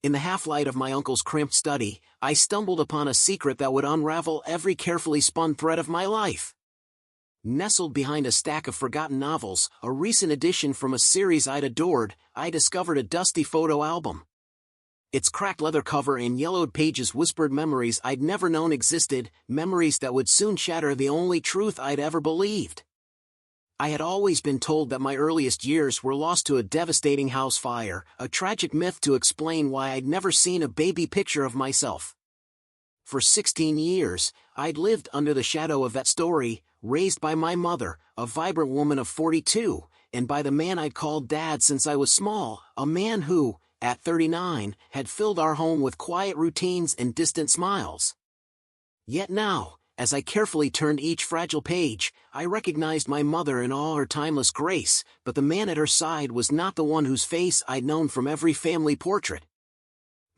In the half-light of my uncle's cramped study, I stumbled upon a secret that would unravel every carefully spun thread of my life. Nestled behind a stack of forgotten novels, a recent addition from a series I'd adored, I discovered a dusty photo album. Its cracked leather cover and yellowed pages whispered memories I'd never known existed, memories that would soon shatter the only truth I'd ever believed. I had always been told that my earliest years were lost to a devastating house fire, a tragic myth to explain why I'd never seen a baby picture of myself. For 16 years, I'd lived under the shadow of that story, raised by my mother, a vibrant woman of 42, and by the man I'd called Dad since I was small, a man who, at 39, had filled our home with quiet routines and distant smiles. Yet now, as I carefully turned each fragile page, I recognized my mother in all her timeless grace, but the man at her side was not the one whose face I'd known from every family portrait.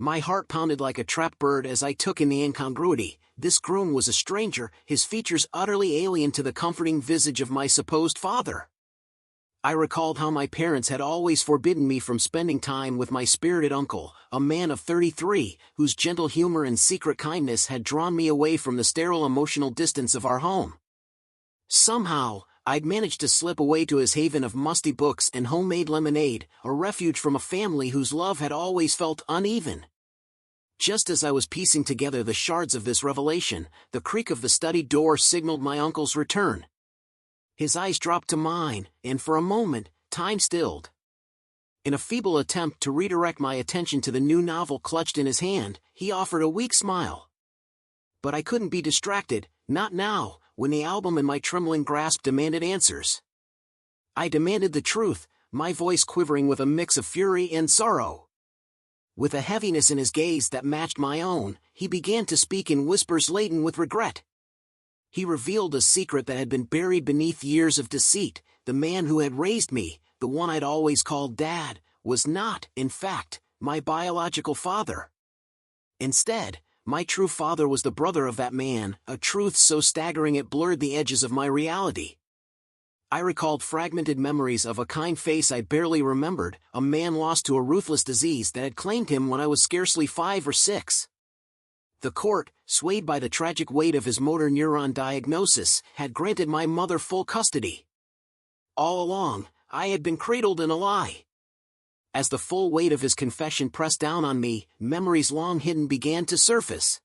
My heart pounded like a trapped bird as I took in the incongruity. This groom was a stranger, his features utterly alien to the comforting visage of my supposed father. I recalled how my parents had always forbidden me from spending time with my spirited uncle, a man of 33, whose gentle humor and secret kindness had drawn me away from the sterile emotional distance of our home. Somehow, I'd managed to slip away to his haven of musty books and homemade lemonade, a refuge from a family whose love had always felt uneven. Just as I was piecing together the shards of this revelation, the creak of the study door signaled my uncle's return. His eyes dropped to mine, and for a moment, time stilled. In a feeble attempt to redirect my attention to the new novel clutched in his hand, he offered a weak smile. But I couldn't be distracted, not now, when the album in my trembling grasp demanded answers. I demanded the truth, my voice quivering with a mix of fury and sorrow. With a heaviness in his gaze that matched my own, he began to speak in whispers laden with regret. He revealed a secret that had been buried beneath years of deceit. The man who had raised me, the one I'd always called Dad, was not, in fact, my biological father. Instead, my true father was the brother of that man, a truth so staggering it blurred the edges of my reality. I recalled fragmented memories of a kind face I barely remembered, a man lost to a ruthless disease that had claimed him when I was scarcely 5 or 6. The court, swayed by the tragic weight of his motor neuron diagnosis, had granted my mother full custody. All along, I had been cradled in a lie. As the full weight of his confession pressed down on me, memories long hidden began to surface.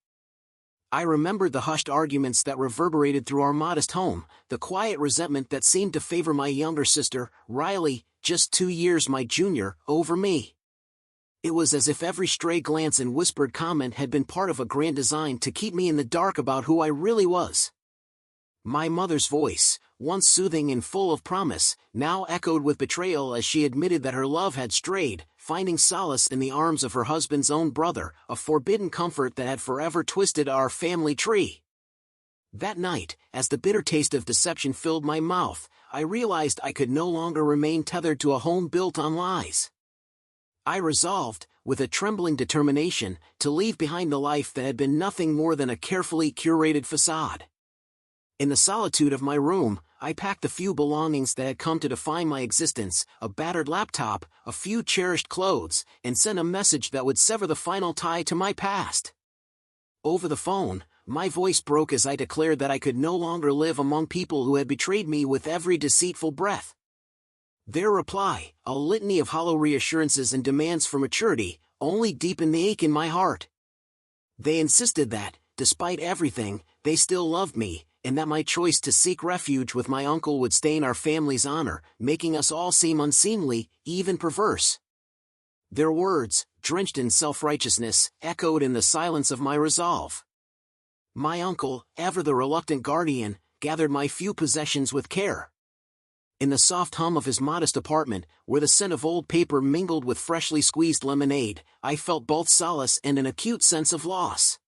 I remembered the hushed arguments that reverberated through our modest home, the quiet resentment that seemed to favor my younger sister, Riley, just 2 years my junior, over me. It was as if every stray glance and whispered comment had been part of a grand design to keep me in the dark about who I really was. My mother's voice, once soothing and full of promise, now echoed with betrayal as she admitted that her love had strayed, finding solace in the arms of her husband's own brother, a forbidden comfort that had forever twisted our family tree. That night, as the bitter taste of deception filled my mouth, I realized I could no longer remain tethered to a home built on lies. I resolved, with a trembling determination, to leave behind the life that had been nothing more than a carefully curated facade. In the solitude of my room, I packed the few belongings that had come to define my existence, a battered laptop, a few cherished clothes, and sent a message that would sever the final tie to my past. Over the phone, my voice broke as I declared that I could no longer live among people who had betrayed me with every deceitful breath. Their reply, a litany of hollow reassurances and demands for maturity, only deepened the ache in my heart. They insisted that, despite everything, they still loved me, and that my choice to seek refuge with my uncle would stain our family's honor, making us all seem unseemly, even perverse. Their words, drenched in self-righteousness, echoed in the silence of my resolve. My uncle, ever the reluctant guardian, gathered my few possessions with care. In the soft hum of his modest apartment, where the scent of old paper mingled with freshly squeezed lemonade, I felt both solace and an acute sense of loss.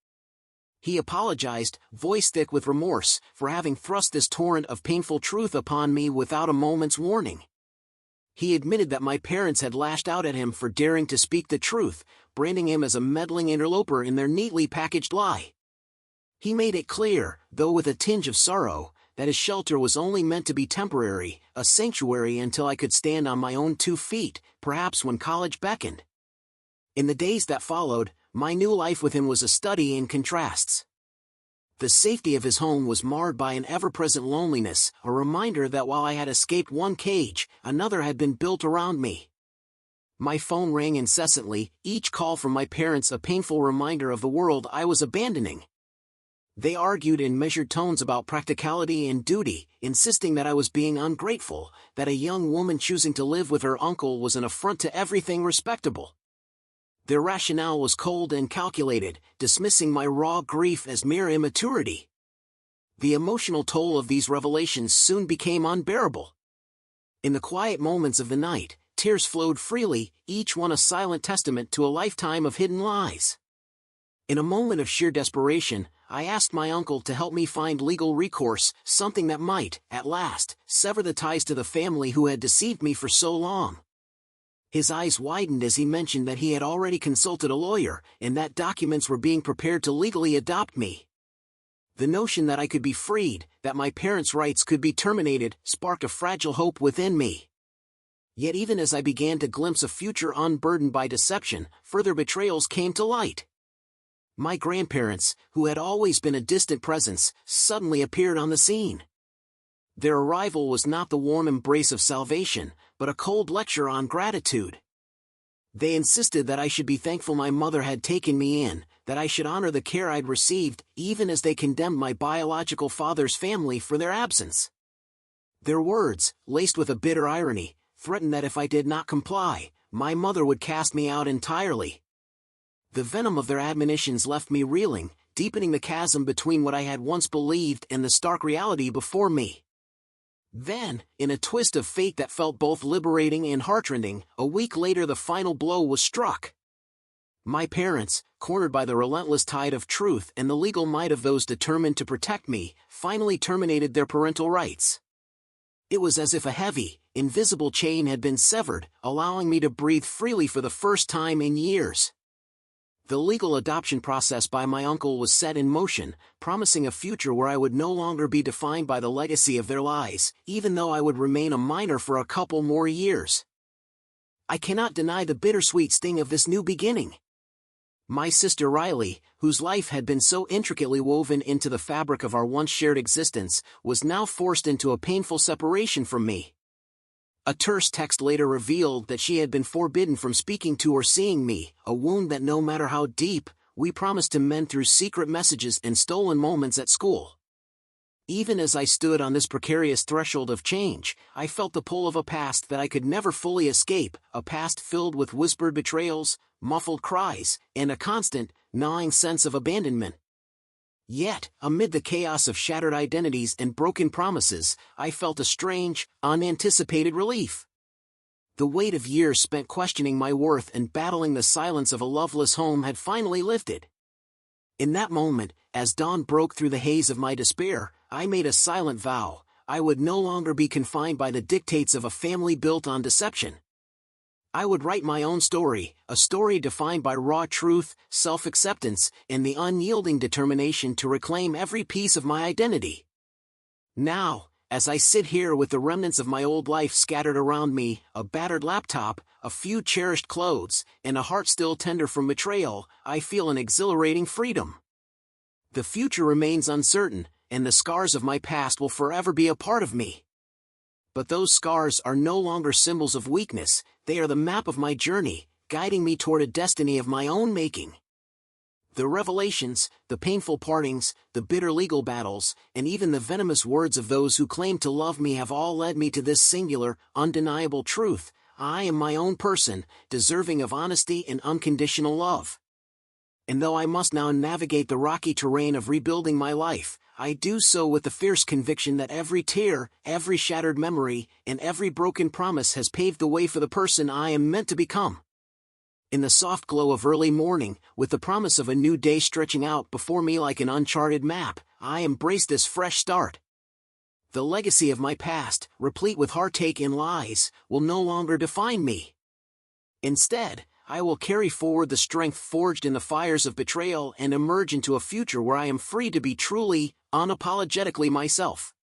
He apologized, voice thick with remorse, for having thrust this torrent of painful truth upon me without a moment's warning. He admitted that my parents had lashed out at him for daring to speak the truth, branding him as a meddling interloper in their neatly packaged lie. He made it clear, though with a tinge of sorrow, that his shelter was only meant to be temporary, a sanctuary until I could stand on my own 2 feet, perhaps when college beckoned. In the days that followed, my new life with him was a study in contrasts. The safety of his home was marred by an ever-present loneliness, a reminder that while I had escaped one cage, another had been built around me. My phone rang incessantly, each call from my parents a painful reminder of the world I was abandoning. They argued in measured tones about practicality and duty, insisting that I was being ungrateful, that a young woman choosing to live with her uncle was an affront to everything respectable. Their rationale was cold and calculated, dismissing my raw grief as mere immaturity. The emotional toll of these revelations soon became unbearable. In the quiet moments of the night, tears flowed freely, each one a silent testament to a lifetime of hidden lies. In a moment of sheer desperation, I asked my uncle to help me find legal recourse, something that might, at last, sever the ties to the family who had deceived me for so long. His eyes widened as he mentioned that he had already consulted a lawyer, and that documents were being prepared to legally adopt me. The notion that I could be freed, that my parents' rights could be terminated, sparked a fragile hope within me. Yet even as I began to glimpse a future unburdened by deception, further betrayals came to light. My grandparents, who had always been a distant presence, suddenly appeared on the scene. Their arrival was not the warm embrace of salvation, but a cold lecture on gratitude. They insisted that I should be thankful my mother had taken me in, that I should honor the care I'd received, even as they condemned my biological father's family for their absence. Their words, laced with a bitter irony, threatened that if I did not comply, my mother would cast me out entirely. The venom of their admonitions left me reeling, deepening the chasm between what I had once believed and the stark reality before me. Then, in a twist of fate that felt both liberating and heartrending, a week later the final blow was struck. My parents, cornered by the relentless tide of truth and the legal might of those determined to protect me, finally terminated their parental rights. It was as if a heavy, invisible chain had been severed, allowing me to breathe freely for the first time in years. The legal adoption process by my uncle was set in motion, promising a future where I would no longer be defined by the legacy of their lies, even though I would remain a minor for a couple more years. I cannot deny the bittersweet sting of this new beginning. My sister Riley, whose life had been so intricately woven into the fabric of our once shared existence, was now forced into a painful separation from me. A terse text later revealed that she had been forbidden from speaking to or seeing me, a wound that no matter how deep, we promised to mend through secret messages and stolen moments at school. Even as I stood on this precarious threshold of change, I felt the pull of a past that I could never fully escape, a past filled with whispered betrayals, muffled cries, and a constant, gnawing sense of abandonment. Yet, amid the chaos of shattered identities and broken promises, I felt a strange, unanticipated relief. The weight of years spent questioning my worth and battling the silence of a loveless home had finally lifted. In that moment, as dawn broke through the haze of my despair, I made a silent vow: I would no longer be confined by the dictates of a family built on deception. I would write my own story, a story defined by raw truth, self-acceptance, and the unyielding determination to reclaim every piece of my identity. Now, as I sit here with the remnants of my old life scattered around me, a battered laptop, a few cherished clothes, and a heart still tender from betrayal, I feel an exhilarating freedom. The future remains uncertain, and the scars of my past will forever be a part of me. But those scars are no longer symbols of weakness, they are the map of my journey, guiding me toward a destiny of my own making. The revelations, the painful partings, the bitter legal battles, and even the venomous words of those who claim to love me have all led me to this singular, undeniable truth: I am my own person, deserving of honesty and unconditional love. And though I must now navigate the rocky terrain of rebuilding my life, I do so with the fierce conviction that every tear, every shattered memory, and every broken promise has paved the way for the person I am meant to become. In the soft glow of early morning, with the promise of a new day stretching out before me like an uncharted map, I embrace this fresh start. The legacy of my past, replete with heartache and lies, will no longer define me. Instead, I will carry forward the strength forged in the fires of betrayal and emerge into a future where I am free to be truly, unapologetically myself.